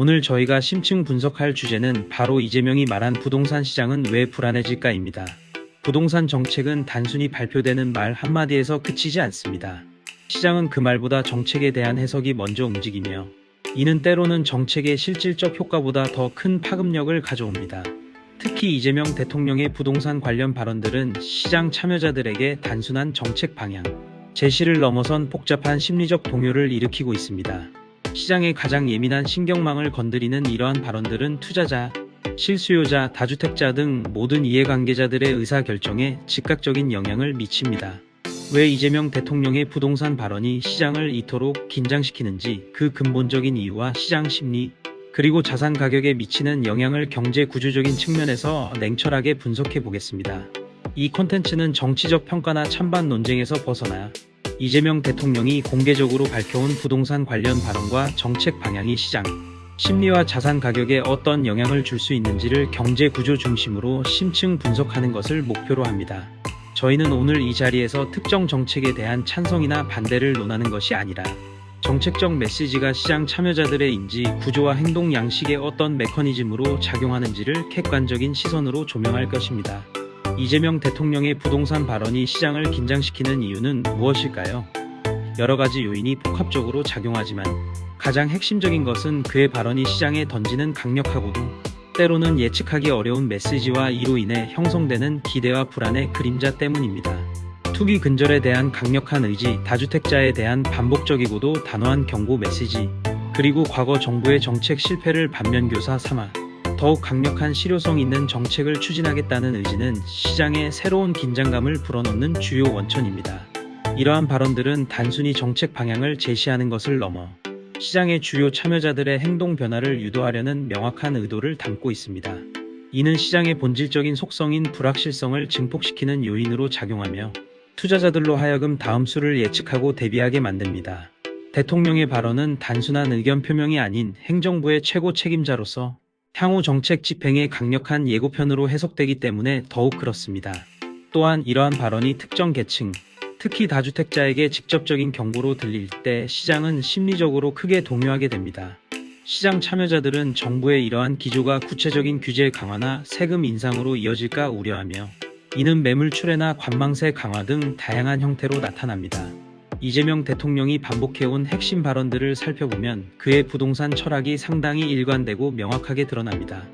오늘 저희가 심층 분석할 주제는 바로 이재명이 말한 부동산 시장은 왜 불안해질까입니다. 부동산 정책은 단순히 발표되는 말 한마디에서 그치지 않습니다. 시장은 그 말보다 정책에 대한 해석이 먼저 움직이며 이는 때로는 정책의 실질적 효과보다 더 큰 파급력을 가져옵니다. 특히 이재명 대통령의 부동산 관련 발언들은 시장 참여자들에게 단순한 정책 방향, 제시를 넘어선 복잡한 심리적 동요를 일으키고 있습니다. 시장의 가장 예민한 신경망을 건드리는 이러한 발언들은 투자자, 실수요자, 다주택자 등 모든 이해관계자들의 의사결정에 즉각적인 영향을 미칩니다. 왜 이재명 대통령의 부동산 발언이 시장을 이토록 긴장시키는지 그 근본적인 이유와 시장 심리, 그리고 자산 가격에 미치는 영향을 경제 구조적인 측면에서 냉철하게 분석해 보겠습니다. 이 콘텐츠는 정치적 평가나 찬반 논쟁에서 벗어나 이재명 대통령이 공개적으로 밝혀온 부동산 관련 발언과 정책 방향이 시장, 심리와 자산 가격에 어떤 영향을 줄 수 있는지를 경제 구조 중심으로 심층 분석하는 것을 목표로 합니다. 저희는 오늘 이 자리에서 특정 정책에 대한 찬성이나 반대를 논하는 것이 아니라 정책적 메시지가 시장 참여자들의 인지, 구조와 행동 양식에 어떤 메커니즘으로 작용하는지를 객관적인 시선으로 조명할 것입니다. 이재명 대통령의 부동산 발언이 시장을 긴장시키는 이유는 무엇일까요? 여러 가지 요인이 복합적으로 작용하지만 가장 핵심적인 것은 그의 발언이 시장에 던지는 강력하고도 때로는 예측하기 어려운 메시지와 이로 인해 형성되는 기대와 불안의 그림자 때문입니다. 투기 근절에 대한 강력한 의지, 다주택자에 대한 반복적이고도 단호한 경고 메시지, 그리고 과거 정부의 정책 실패를 반면교사 삼아 더욱 강력한 실효성 있는 정책을 추진하겠다는 의지는 시장에 새로운 긴장감을 불어넣는 주요 원천입니다. 이러한 발언들은 단순히 정책 방향을 제시하는 것을 넘어 시장의 주요 참여자들의 행동 변화를 유도하려는 명확한 의도를 담고 있습니다. 이는 시장의 본질적인 속성인 불확실성을 증폭시키는 요인으로 작용하며 투자자들로 하여금 다음 수를 예측하고 대비하게 만듭니다. 대통령의 발언은 단순한 의견 표명이 아닌 행정부의 최고 책임자로서 향후 정책 집행의 강력한 예고편으로 해석되기 때문에 더욱 그렇습니다. 또한 이러한 발언이 특정 계층, 특히 다주택자에게 직접적인 경고로 들릴 때 시장은 심리적으로 크게 동요하게 됩니다. 시장 참여자들은 정부의 이러한 기조가 구체적인 규제 강화나 세금 인상으로 이어질까 우려하며 이는 매물출회나 관망세 강화 등 다양한 형태로 나타납니다. 이재명 대통령이 반복해온 핵심 발언들을 살펴보면 그의 부동산 철학이 상당히 일관되고 명확하게 드러납니다.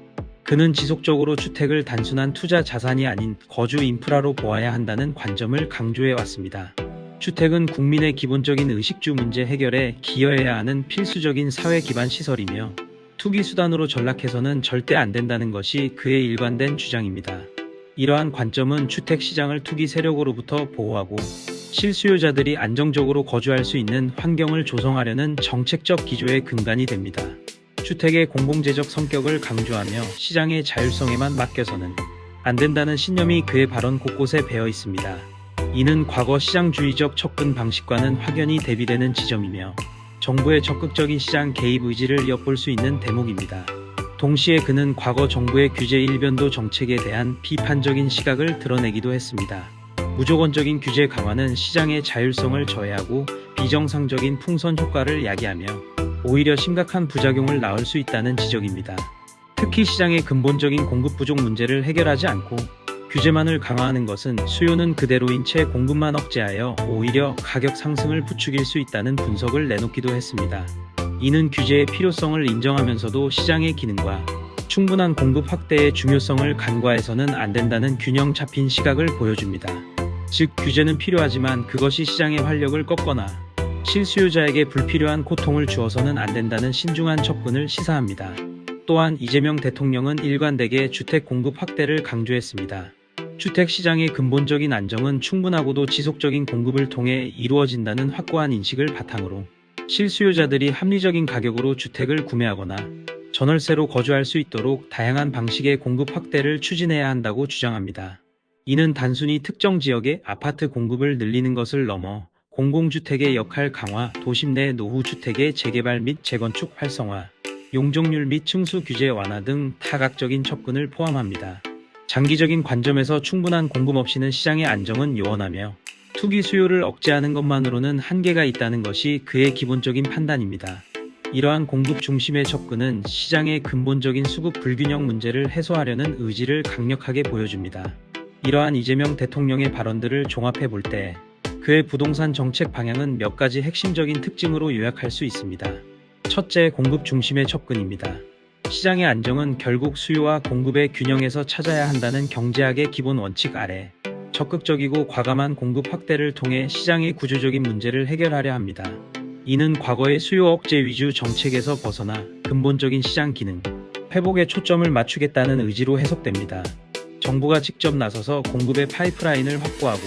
그는 지속적으로 주택을 단순한 투자 자산이 아닌 거주 인프라로 보아야 한다는 관점을 강조해왔습니다. 주택은 국민의 기본적인 의식주 문제 해결에 기여해야 하는 필수적인 사회 기반 시설이며 투기 수단으로 전락해서는 절대 안 된다는 것이 그의 일관된 주장입니다. 이러한 관점은 주택 시장을 투기 세력으로부터 보호하고 실수요자들이 안정적으로 거주할 수 있는 환경을 조성하려는 정책적 기조의 근간이 됩니다. 주택의 공공재적 성격을 강조하며 시장의 자율성에만 맡겨서는 안 된다는 신념이 그의 발언 곳곳에 배어 있습니다. 이는 과거 시장주의적 접근 방식과는 확연히 대비되는 지점이며 정부의 적극적인 시장 개입 의지를 엿볼 수 있는 대목입니다. 동시에 그는 과거 정부의 규제 일변도 정책에 대한 비판적인 시각을 드러내기도 했습니다. 무조건적인 규제 강화는 시장의 자율성을 저해하고 비정상적인 풍선 효과를 야기하며 오히려 심각한 부작용을 낳을 수 있다는 지적입니다. 특히 시장의 근본적인 공급 부족 문제를 해결하지 않고 규제만을 강화하는 것은 수요는 그대로인 채 공급만 억제하여 오히려 가격 상승을 부추길 수 있다는 분석을 내놓기도 했습니다. 이는 규제의 필요성을 인정하면서도 시장의 기능과 충분한 공급 확대의 중요성을 간과해서는 안 된다는 균형 잡힌 시각을 보여줍니다. 즉, 규제는 필요하지만 그것이 시장의 활력을 꺾거나 실수요자에게 불필요한 고통을 주어서는 안 된다는 신중한 접근을 시사합니다. 또한 이재명 대통령은 일관되게 주택 공급 확대를 강조했습니다. 주택 시장의 근본적인 안정은 충분하고도 지속적인 공급을 통해 이루어진다는 확고한 인식을 바탕으로 실수요자들이 합리적인 가격으로 주택을 구매하거나 전월세로 거주할 수 있도록 다양한 방식의 공급 확대를 추진해야 한다고 주장합니다. 이는 단순히 특정 지역의 아파트 공급을 늘리는 것을 넘어 공공주택의 역할 강화, 도심 내 노후주택의 재개발 및 재건축 활성화, 용적률 및 층수 규제 완화 등 다각적인 접근을 포함합니다. 장기적인 관점에서 충분한 공급 없이는 시장의 안정은 요원하며 투기 수요를 억제하는 것만으로는 한계가 있다는 것이 그의 기본적인 판단입니다. 이러한 공급 중심의 접근은 시장의 근본적인 수급 불균형 문제를 해소하려는 의지를 강력하게 보여줍니다. 이러한 이재명 대통령의 발언들을 종합해 볼 때 그의 부동산 정책 방향은 몇 가지 핵심적인 특징으로 요약할 수 있습니다. 첫째, 공급 중심의 접근입니다. 시장의 안정은 결국 수요와 공급의 균형에서 찾아야 한다는 경제학의 기본 원칙 아래 적극적이고 과감한 공급 확대를 통해 시장의 구조적인 문제를 해결하려 합니다. 이는 과거의 수요 억제 위주 정책에서 벗어나 근본적인 시장 기능, 회복에 초점을 맞추겠다는 의지로 해석됩니다. 정부가 직접 나서서 공급의 파이프라인을 확보하고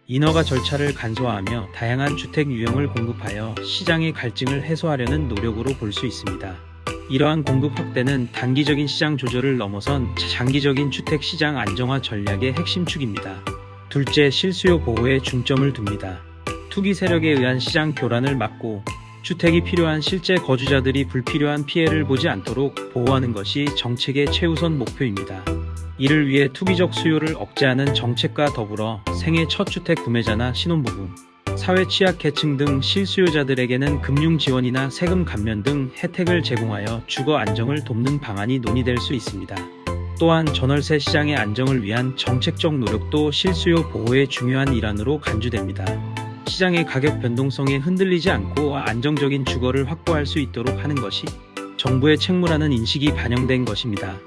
인허가 절차를 간소화하며 다양한 주택 유형을 공급하여 시장의 갈증을 해소하려는 노력으로 볼 수 있습니다. 이러한 공급 확대는 단기적인 시장 조절을 넘어선 장기적인 주택 시장 안정화 전략의 핵심 축입니다. 둘째, 실수요 보호에 중점을 둡니다. 투기 세력에 의한 시장 교란을 막고 주택이 필요한 실제 거주자들이 불필요한 피해를 보지 않도록 보호하는 것이 정책의 최우선 목표입니다. 이를 위해 투기적 수요를 억제하는 정책과 더불어 생애 첫 주택 구매자나 신혼부부, 사회 취약계층 등 실수요자들에게는 금융 지원이나 세금 감면 등 혜택을 제공하여 주거 안정을 돕는 방안이 논의될 수 있습니다. 또한 전월세 시장의 안정을 위한 정책적 노력도 실수요 보호의 중요한 일환으로 간주됩니다. 시장의 가격 변동성에 흔들리지 않고 안정적인 주거를 확보할 수 있도록 하는 것이 정부의 책무라는 인식이 반영된 것입니다.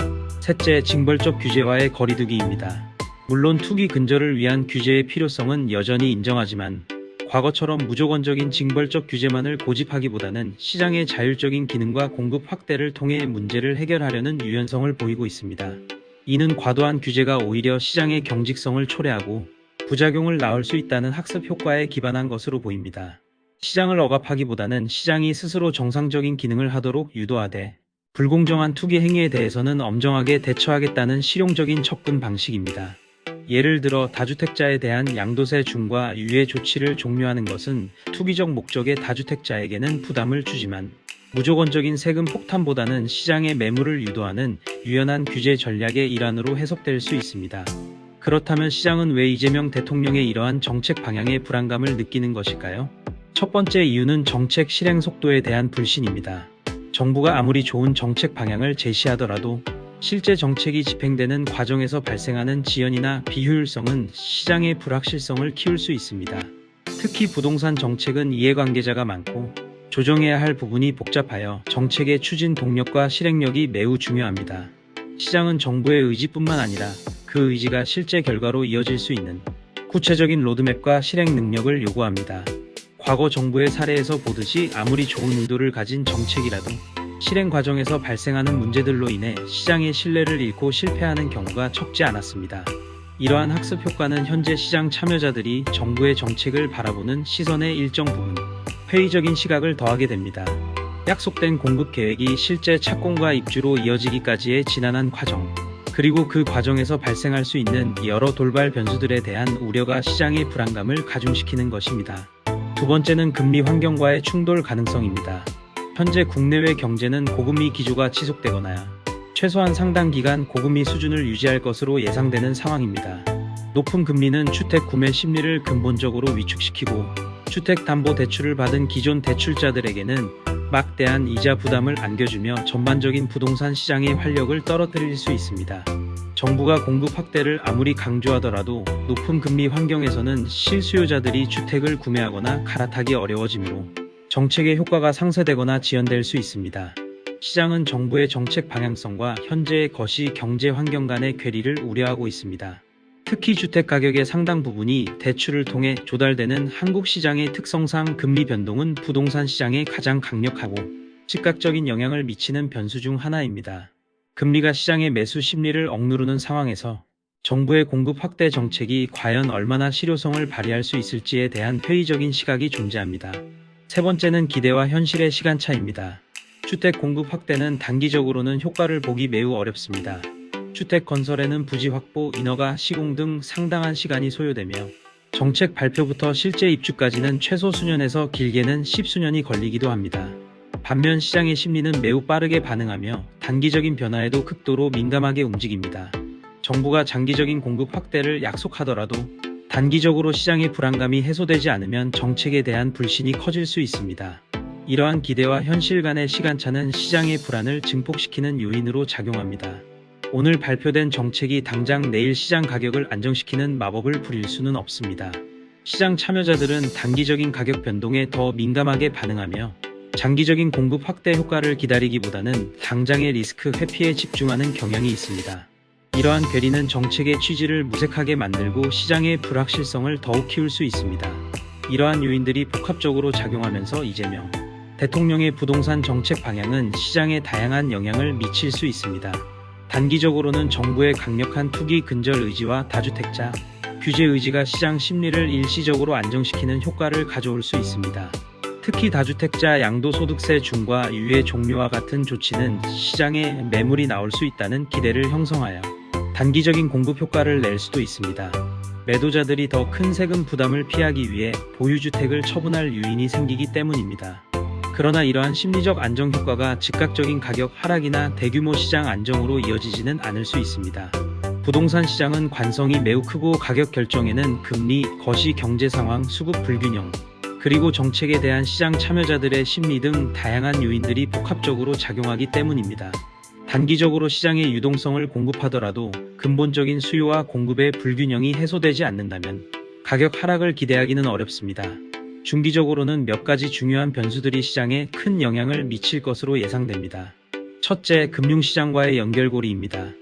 셋째, 징벌적 규제와의 거리두기입니다. 물론 투기 근절을 위한 규제의 필요성은 여전히 인정하지만 과거처럼 무조건적인 징벌적 규제만을 고집하기보다는 시장의 자율적인 기능과 공급 확대를 통해 문제를 해결하려는 유연성을 보이고 있습니다. 이는 과도한 규제가 오히려 시장의 경직성을 초래하고 부작용을 낳을 수 있다는 학습 효과에 기반한 것으로 보입니다. 시장을 억압하기보다는 시장이 스스로 정상적인 기능을 하도록 유도하되 불공정한 투기 행위에 대해서는 엄정하게 대처하겠다는 실용적인 접근 방식입니다. 예를 들어 다주택자에 대한 양도세 중과 유예 조치를 종료하는 것은 투기적 목적의 다주택자에게는 부담을 주지만 무조건적인 세금 폭탄보다는 시장의 매물을 유도하는 유연한 규제 전략의 일환으로 해석될 수 있습니다. 그렇다면 시장은 왜 이재명 대통령의 이러한 정책 방향에 불안감을 느끼는 것일까요? 첫 번째 이유는 정책 실행 속도에 대한 불신입니다. 정부가 아무리 좋은 정책 방향을 제시하더라도 실제 정책이 집행되는 과정에서 발생하는 지연이나 비효율성은 시장의 불확실성을 키울 수 있습니다. 특히 부동산 정책은 이해관계자가 많고 조정해야 할 부분이 복잡하여 정책의 추진 동력과 실행력이 매우 중요합니다. 시장은 정부의 의지뿐만 아니라 그 의지가 실제 결과로 이어질 수 있는 구체적인 로드맵과 실행 능력을 요구합니다. 과거 정부의 사례에서 보듯이 아무리 좋은 의도를 가진 정책이라도 실행 과정에서 발생하는 문제들로 인해 시장의 신뢰를 잃고 실패하는 경우가 적지 않았습니다. 이러한 학습 효과는 현재 시장 참여자들이 정부의 정책을 바라보는 시선의 일정 부분 회의적인 시각을 더하게 됩니다. 약속된 공급 계획이 실제 착공과 입주로 이어지기까지의 지난한 과정, 그리고 그 과정에서 발생할 수 있는 여러 돌발 변수들에 대한 우려가 시장의 불안감을 가중시키는 것입니다. 두 번째는 금리 환경과의 충돌 가능성입니다. 현재 국내외 경제는 고금리 기조가 지속되거나 최소한 상당 기간 고금리 수준을 유지할 것으로 예상되는 상황입니다. 높은 금리는 주택 구매 심리를 근본적으로 위축시키고 주택담보대출을 받은 기존 대출자들에게는 막대한 이자 부담을 안겨주며 전반적인 부동산 시장의 활력을 떨어뜨릴 수 있습니다. 정부가 공급 확대를 아무리 강조하더라도 높은 금리 환경에서는 실수요자들이 주택을 구매하거나 갈아타기 어려워지므로 정책의 효과가 상쇄되거나 지연될 수 있습니다. 시장은 정부의 정책 방향성과 현재의 거시 경제 환경 간의 괴리를 우려하고 있습니다. 특히 주택 가격의 상당 부분이 대출을 통해 조달되는 한국 시장의 특성상 금리 변동은 부동산 시장에 가장 강력하고 즉각적인 영향을 미치는 변수 중 하나입니다. 금리가 시장의 매수 심리를 억누르는 상황에서 정부의 공급 확대 정책이 과연 얼마나 실효성을 발휘할 수 있을지에 대한 회의적인 시각이 존재합니다. 세 번째는 기대와 현실의 시간차입니다. 주택 공급 확대는 단기적으로는 효과를 보기 매우 어렵습니다. 주택 건설에는 부지 확보, 인허가, 시공 등 상당한 시간이 소요되며 정책 발표부터 실제 입주까지는 최소 수년에서 길게는 10수년이 걸리기도 합니다. 반면 시장의 심리는 매우 빠르게 반응하며 단기적인 변화에도 극도로 민감하게 움직입니다. 정부가 장기적인 공급 확대를 약속하더라도 단기적으로 시장의 불안감이 해소되지 않으면 정책에 대한 불신이 커질 수 있습니다. 이러한 기대와 현실 간의 시간차는 시장의 불안을 증폭시키는 요인으로 작용합니다. 오늘 발표된 정책이 당장 내일 시장 가격을 안정시키는 마법을 부릴 수는 없습니다. 시장 참여자들은 단기적인 가격 변동에 더 민감하게 반응하며 장기적인 공급 확대 효과를 기다리기보다는 당장의 리스크 회피에 집중하는 경향이 있습니다. 이러한 괴리는 정책의 취지를 무색하게 만들고 시장의 불확실성을 더욱 키울 수 있습니다. 이러한 요인들이 복합적으로 작용하면서 이재명 대통령의 부동산 정책 방향은 시장에 다양한 영향을 미칠 수 있습니다. 단기적으로는 정부의 강력한 투기 근절 의지와 다주택자 규제 의지가 시장 심리를 일시적으로 안정시키는 효과를 가져올 수 있습니다. 특히 다주택자 양도소득세 중과 유예 종료와 같은 조치는 시장에 매물이 나올 수 있다는 기대를 형성하여 단기적인 공급 효과를 낼 수도 있습니다. 매도자들이 더 큰 세금 부담을 피하기 위해 보유주택을 처분할 요인이 생기기 때문입니다. 그러나 이러한 심리적 안정 효과가 즉각적인 가격 하락이나 대규모 시장 안정으로 이어지지는 않을 수 있습니다. 부동산 시장은 관성이 매우 크고 가격 결정에는 금리, 거시 경제 상황, 수급 불균형, 그리고 정책에 대한 시장 참여자들의 심리 등 다양한 요인들이 복합적으로 작용하기 때문입니다. 단기적으로 시장의 유동성을 공급하더라도 근본적인 수요와 공급의 불균형이 해소되지 않는다면 가격 하락을 기대하기는 어렵습니다. 중기적으로는 몇 가지 중요한 변수들이 시장에 큰 영향을 미칠 것으로 예상됩니다. 첫째, 금융시장과의 연결고리입니다.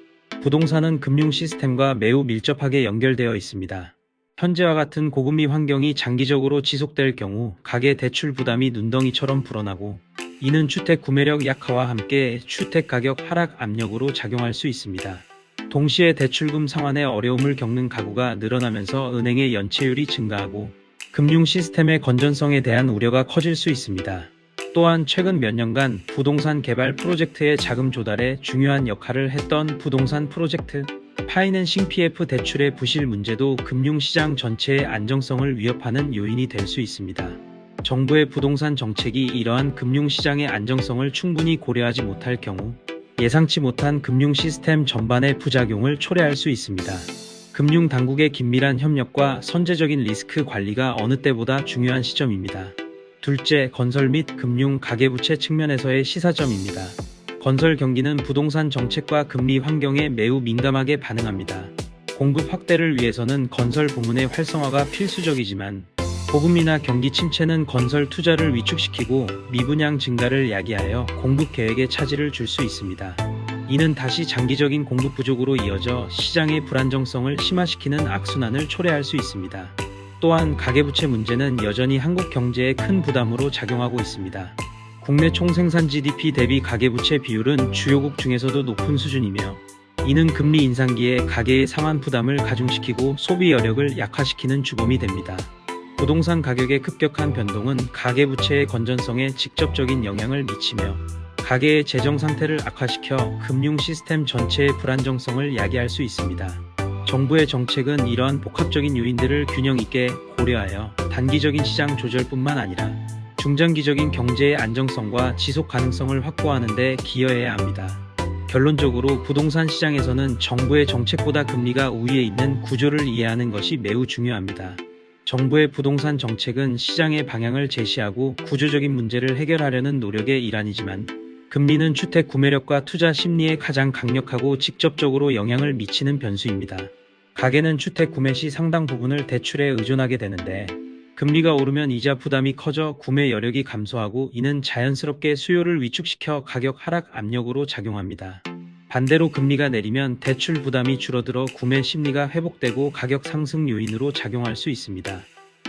부동산은 금융 시스템과 매우 밀접하게 연결되어 있습니다. 현재와 같은 고금리 환경이 장기적으로 지속될 경우 가계 대출 부담이 눈덩이처럼 불어나고 이는 주택 구매력 약화와 함께 주택 가격 하락 압력으로 작용할 수 있습니다. 동시에 대출금 상환에 어려움을 겪는 가구가 늘어나면서 은행의 연체율이 증가하고 금융 시스템의 건전성에 대한 우려가 커질 수 있습니다. 또한 최근 몇 년간 부동산 개발 프로젝트의 자금 조달에 중요한 역할을 했던 부동산 프로젝트 파이낸싱 PF 대출의 부실 문제도 금융시장 전체의 안정성을 위협하는 요인이 될 수 있습니다. 정부의 부동산 정책이 이러한 금융시장의 안정성을 충분히 고려하지 못할 경우 예상치 못한 금융 시스템 전반의 부작용을 초래할 수 있습니다. 금융당국의 긴밀한 협력과 선제적인 리스크 관리가 어느 때보다 중요한 시점입니다. 둘째, 건설 및 금융 가계부채 측면에서의 시사점입니다. 건설 경기는 부동산 정책과 금리 환경에 매우 민감하게 반응합니다. 공급 확대를 위해서는 건설 부문의 활성화가 필수적이지만 고금리나 경기 침체는 건설 투자를 위축시키고 미분양 증가를 야기하여 공급 계획에 차질을 줄 수 있습니다. 이는 다시 장기적인 공급 부족으로 이어져 시장의 불안정성을 심화시키는 악순환을 초래할 수 있습니다. 또한 가계부채 문제는 여전히 한국 경제에 큰 부담으로 작용하고 있습니다. 국내 총생산 GDP 대비 가계부채 비율은 주요국 중에서도 높은 수준이며 이는 금리 인상기에 가계의 상환 부담을 가중시키고 소비 여력을 약화시키는 주범이 됩니다. 부동산 가격의 급격한 변동은 가계부채의 건전성에 직접적인 영향을 미치며 가계의 재정 상태를 악화시켜 금융 시스템 전체의 불안정성을 야기할 수 있습니다. 정부의 정책은 이러한 복합적인 요인들을 균형 있게 고려하여 단기적인 시장 조절뿐만 아니라 중장기적인 경제의 안정성과 지속 가능성을 확보하는 데 기여해야 합니다. 결론적으로 부동산 시장에서는 정부의 정책보다 금리가 우위에 있는 구조를 이해하는 것이 매우 중요합니다. 정부의 부동산 정책은 시장의 방향을 제시하고 구조적인 문제를 해결하려는 노력의 일환이지만 금리는 주택 구매력과 투자 심리에 가장 강력하고 직접적으로 영향을 미치는 변수입니다. 가계는 주택 구매 시 상당 부분을 대출에 의존하게 되는데 금리가 오르면 이자 부담이 커져 구매 여력이 감소하고 이는 자연스럽게 수요를 위축시켜 가격 하락 압력으로 작용합니다. 반대로 금리가 내리면 대출 부담이 줄어들어 구매 심리가 회복되고 가격 상승 요인으로 작용할 수 있습니다.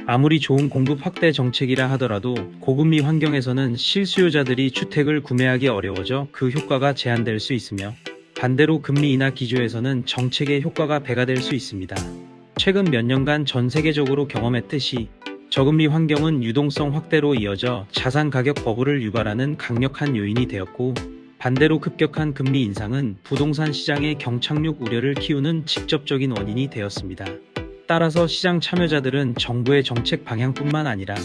아무리 좋은 공급 확대 정책이라 하더라도 고금리 환경에서는 실수요자들이 주택을 구매하기 어려워져 그 효과가 제한될 수 있으며 반대로 금리 인하 기조에서는 정책의 효과가 배가 될 수 있습니다. 최근 몇 년간 전 세계적으로 경험했듯이 저금리 환경은 유동성 확대로 이어져 자산 가격 버블을 유발하는 강력한 요인이 되었고 반대로 급격한 금리 인상은 부동산 시장의 경착륙 우려를 키우는 직접적인 원인이 되었습니다. 따라서 시장 참여자들은 정부의 정책 방향뿐만 아니라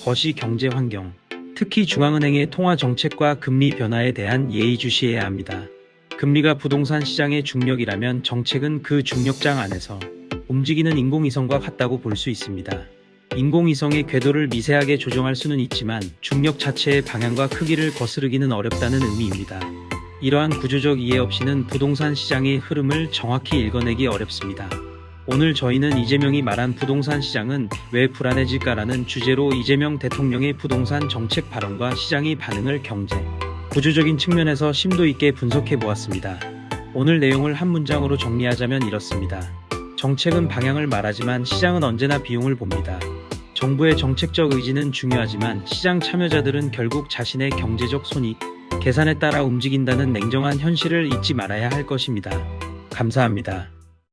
거시 경제 환경, 특히 중앙은행의 통화 정책과 금리 변화에 대한 예의주시해야 합니다. 금리가 부동산 시장의 중력이라면 정책은 그 중력장 안에서 움직이는 인공위성과 같다고 볼 수 있습니다. 인공위성의 궤도를 미세하게 조정할 수는 있지만 중력 자체의 방향과 크기를 거스르기는 어렵다는 의미입니다. 이러한 구조적 이해 없이는 부동산 시장의 흐름을 정확히 읽어내기 어렵습니다. 오늘 저희는 이재명이 말한 부동산 시장은 왜 불안해질까라는 주제로 이재명 대통령의 부동산 정책 발언과 시장의 반응을 경제, 구조적인 측면에서 심도 있게 분석해 보았습니다. 오늘 내용을 한 문장으로 정리하자면 이렇습니다. 정책은 방향을 말하지만 시장은 언제나 비용을 봅니다. 정부의 정책적 의지는 중요하지만 시장 참여자들은 결국 자신의 경제적 손익, 계산에 따라 움직인다는 냉정한 현실을 잊지 말아야 할 것입니다. 감사합니다.